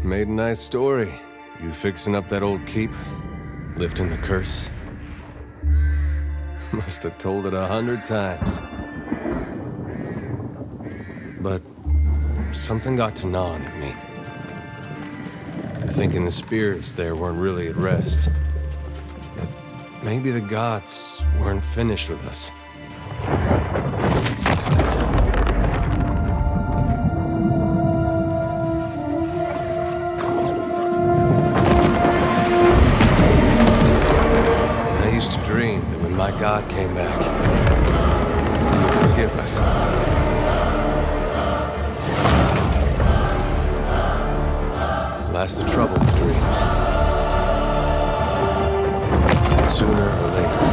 Made a nice story. You fixing up that old keep? Lifting the curse? Must have told it 100 times. But something got to gnawing at me. You're thinking the spirits there weren't really at rest. But maybe the gods weren't finished with us. I used to dream that when my god came back, he would forgive us. Last the trouble with dreams. Sooner or later,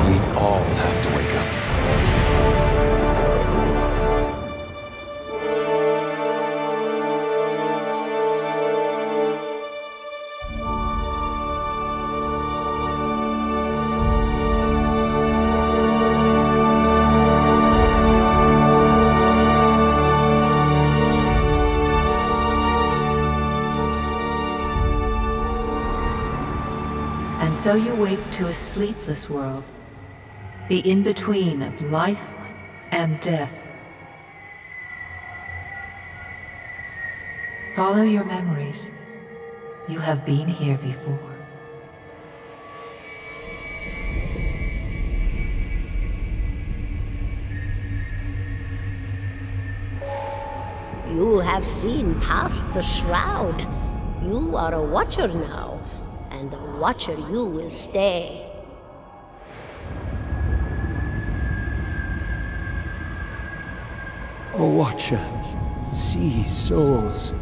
we all have to wake up. And so you wake to a sleepless world, the in-between of life and death. Follow your memories. You have been here before. You have seen past the shroud. You are a watcher now, and a watcher you will stay. A watcher sees souls,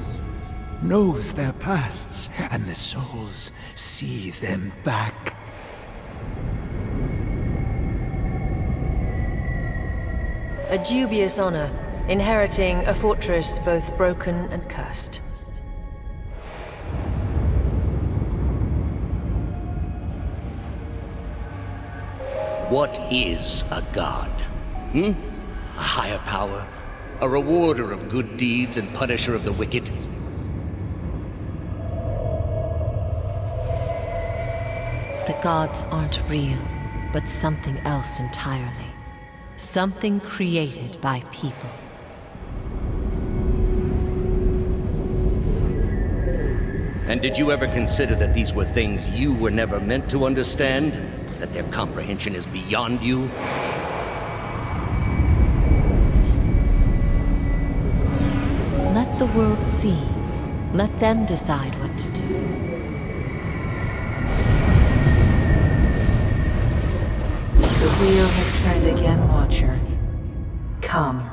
knows their pasts, and the souls see them back. A dubious honor, inheriting a fortress both broken and cursed. What is a god? A higher power? A rewarder of good deeds and punisher of the wicked? The gods aren't real, but something else entirely. Something created by people. And did you ever consider that these were things you were never meant to understand? That their comprehension is beyond you? Let the world see. Let them decide what to do. The wheel has turned again, Watcher. Come.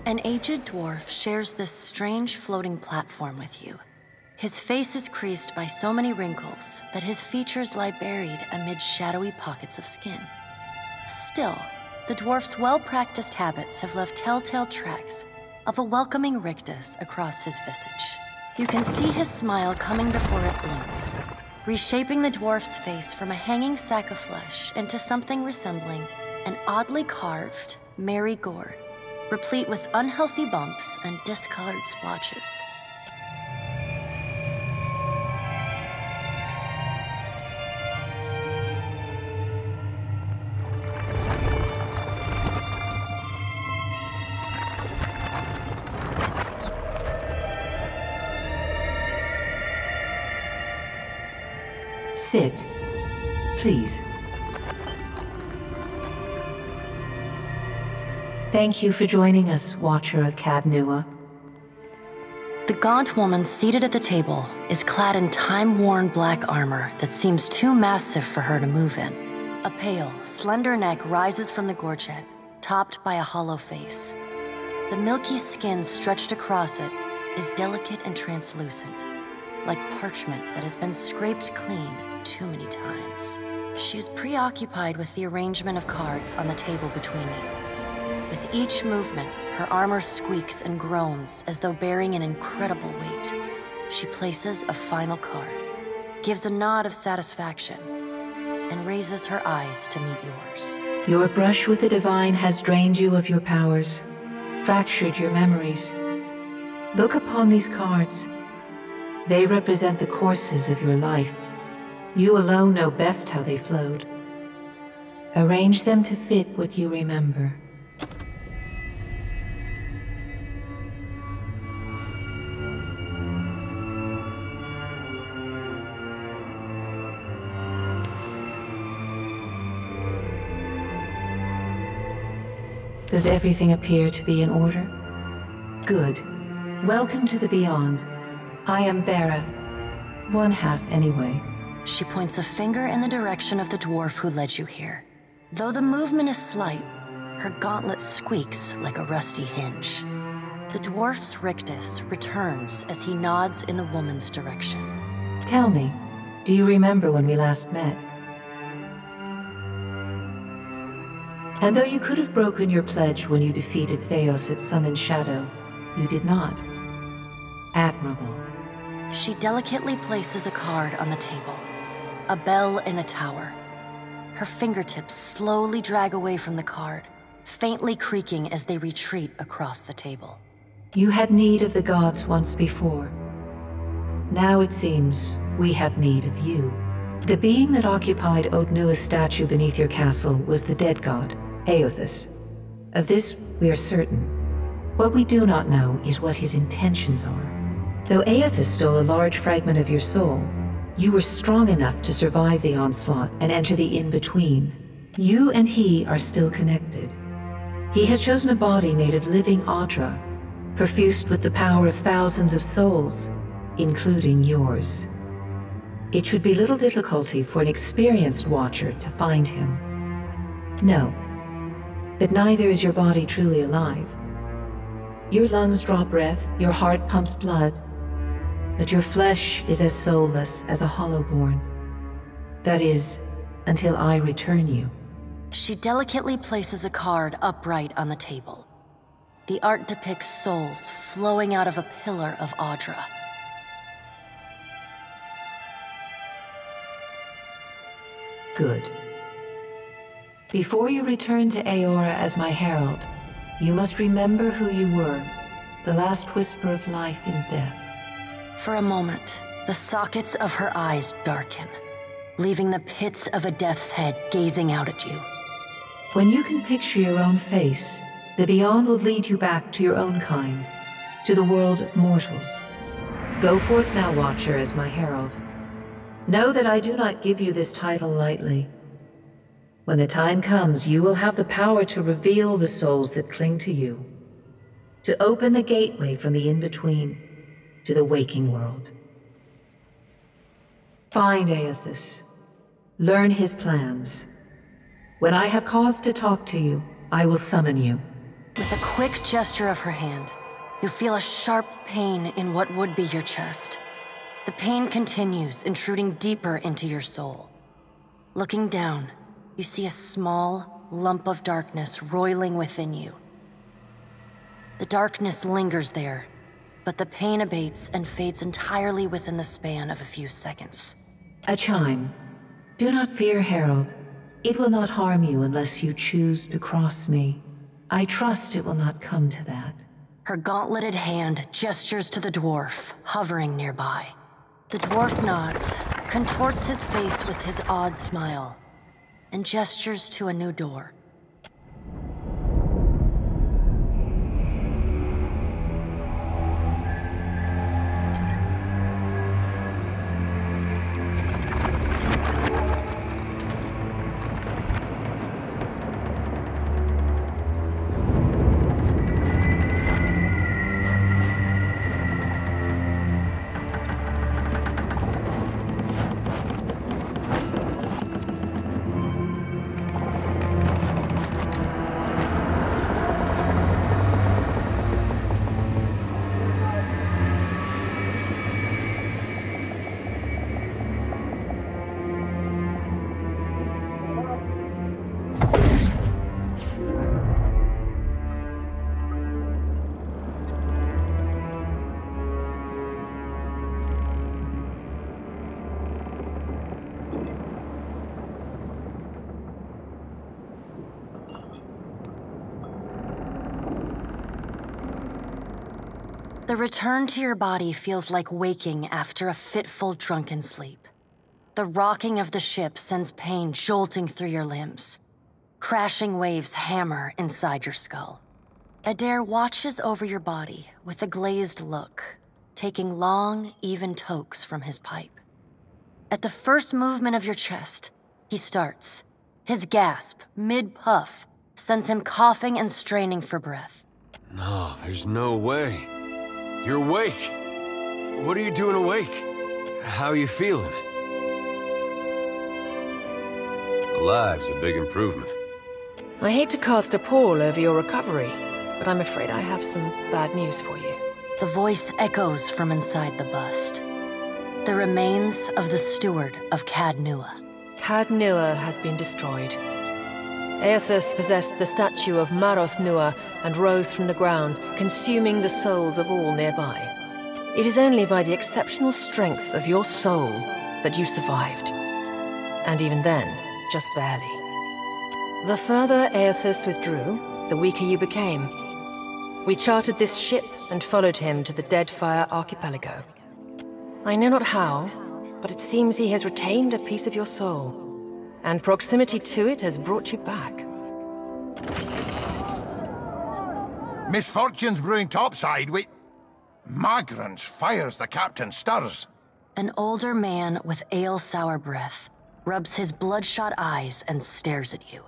An aged dwarf shares this strange floating platform with you. His face is creased by so many wrinkles that his features lie buried amid shadowy pockets of skin. Still, the dwarf's well-practiced habits have left telltale tracks of a welcoming rictus across his visage. You can see his smile coming before it blooms, reshaping the dwarf's face from a hanging sack of flesh into something resembling an oddly carved, merry gourd, replete with unhealthy bumps and discolored splotches. Sit, please. Thank you for joining us, Watcher of Cadnua. The gaunt woman seated at the table is clad in time-worn black armor that seems too massive for her to move in. A pale, slender neck rises from the gorget, topped by a hollow face. The milky skin stretched across it is delicate and translucent, like parchment that has been scraped clean too many times. She is preoccupied with the arrangement of cards on the table between you. With each movement, her armor squeaks and groans as though bearing an incredible weight. She places a final card. gives a nod of satisfaction and raises her eyes to meet yours. Your brush with the divine has drained you of your powers, fractured your memories. Look upon these cards. They represent the courses of your life. You alone know best how they flowed. Arrange them to fit what you remember. Does everything appear to be in order? Good. Welcome to the Beyond. I am Bareth. One half, anyway. She points a finger in the direction of the dwarf who led you here. Though the movement is slight, her gauntlet squeaks like a rusty hinge. The dwarf's rictus returns as he nods in the woman's direction. Tell me, do you remember when we last met? And though you could have broken your pledge when you defeated Theos at Sun and Shadow, you did not. Admirable. She delicately places a card on the table. A bell in a tower. Her fingertips slowly drag away from the card, faintly creaking as they retreat across the table. You had need of the gods once before. Now it seems we have need of you. The being that occupied Odnua's statue beneath your castle was the dead god, Aothus. Of this, we are certain. What we do not know is what his intentions are. Though Aothus stole a large fragment of your soul, you were strong enough to survive the onslaught and enter the in-between. You and he are still connected. He has chosen a body made of living Audra, perfused with the power of thousands of souls, including yours. It should be little difficulty for an experienced watcher to find him. No. But neither is your body truly alive. Your lungs draw breath, your heart pumps blood, but your flesh is as soulless as a hollowborn. That is, until I return you. She delicately places a card upright on the table. The art depicts souls flowing out of a pillar of Audra. Good. Before you return to Aora as my herald, you must remember who you were, the last whisper of life in death. For a moment, the sockets of her eyes darken, leaving the pits of a death's head gazing out at you. When you can picture your own face, the Beyond will lead you back to your own kind, to the world of mortals. Go forth now, Watcher, as my herald. Know that I do not give you this title lightly. When the time comes, you will have the power to reveal the souls that cling to you, to open the gateway from the in-between to the waking world. Find Aothus. Learn his plans. When I have cause to talk to you, I will summon you. With a quick gesture of her hand, you feel a sharp pain in what would be your chest. The pain continues, intruding deeper into your soul. Looking down, you see a small lump of darkness roiling within you. The darkness lingers there, but the pain abates and fades entirely within the span of a few seconds. A chime. Do not fear, Herald. It will not harm you unless you choose to cross me. I trust it will not come to that. Her gauntleted hand gestures to the dwarf, hovering nearby. The dwarf nods, contorts his face with his odd smile, and gestures to a new door. The return to your body feels like waking after a fitful drunken sleep. The rocking of the ship sends pain jolting through your limbs. Crashing waves hammer inside your skull. Adair watches over your body with a glazed look, taking long, even tokes from his pipe. At the first movement of your chest, he starts. His gasp, mid-puff, sends him coughing and straining for breath. No, there's no way. You're awake. What are you doing awake? How are you feeling? Alive's a big improvement. I hate to cast a pall over your recovery, but I'm afraid I have some bad news for you. The voice echoes from inside the bust. The remains of the steward of Cad Nua. Cad Nua has been destroyed. Aethus possessed the statue of Maros Nua and rose from the ground, consuming the souls of all nearby. It is only by the exceptional strength of your soul that you survived. And even then, just barely. The further Aethus withdrew, the weaker you became. We chartered this ship and followed him to the Deadfire archipelago. I know not how, but it seems he has retained a piece of your soul, and proximity to it has brought you back. Misfortunes brewing topside, Magrants fires the captain stirs. An older man with ale-sour breath rubs his bloodshot eyes and stares at you.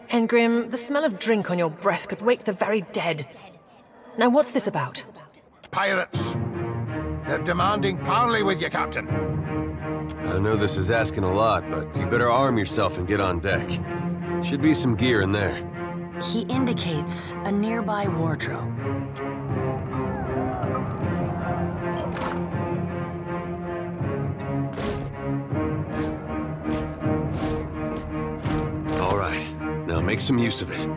Engrim, the smell of drink on your breath could wake the very dead. Now what's this about? Pirates. They're demanding parley with you, Captain. I know this is asking a lot, but you better arm yourself and get on deck. Should be some gear in there. He indicates a nearby wardrobe. All right, now make some use of it.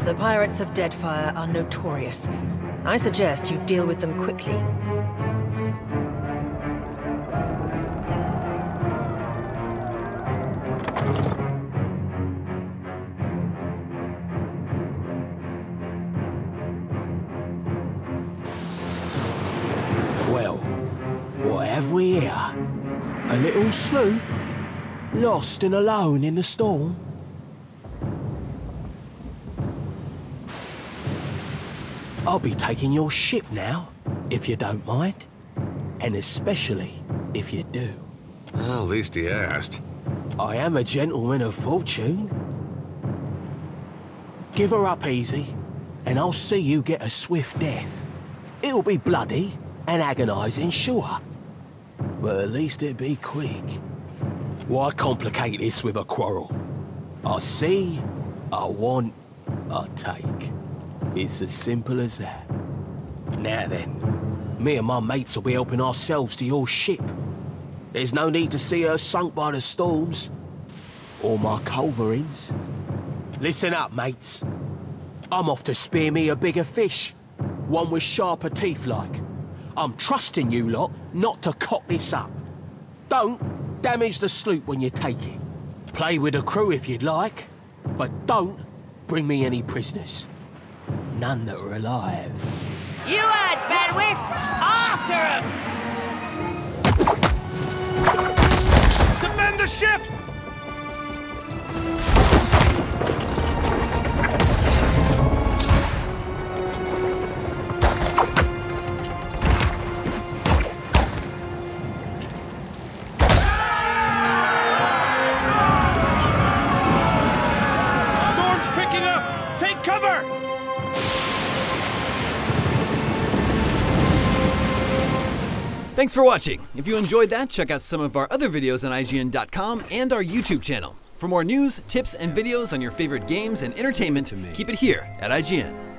The pirates of Deadfire are notorious. I suggest you deal with them quickly. Well, what have we here? A little sloop? Lost and alone in the storm? I'll be taking your ship now, if you don't mind. And especially if you do. Well, at least he asked. I am a gentleman of fortune. Give her up easy, and I'll see you get a swift death. It'll be bloody and agonizing, sure. But at least it'll be quick. Why complicate this with a quarrel? I see, I want, I take. It's as simple as that. Now then, me and my mates will be helping ourselves to your ship. There's no need to see her sunk by the storms. Or my culverins. Listen up, mates. I'm off to spear me a bigger fish. One with sharper teeth like. I'm trusting you lot not to cock this up. Don't damage the sloop when you take it. Play with the crew if you'd like, but don't bring me any prisoners. None that are alive. You heard, Bedwith! After him! Defend the ship! Storm's picking up! Take cover! Thanks for watching. If you enjoyed that, check out some of our other videos on IGN.com and our YouTube channel. For more news, tips, and videos on your favorite games and entertainment, keep it here at IGN.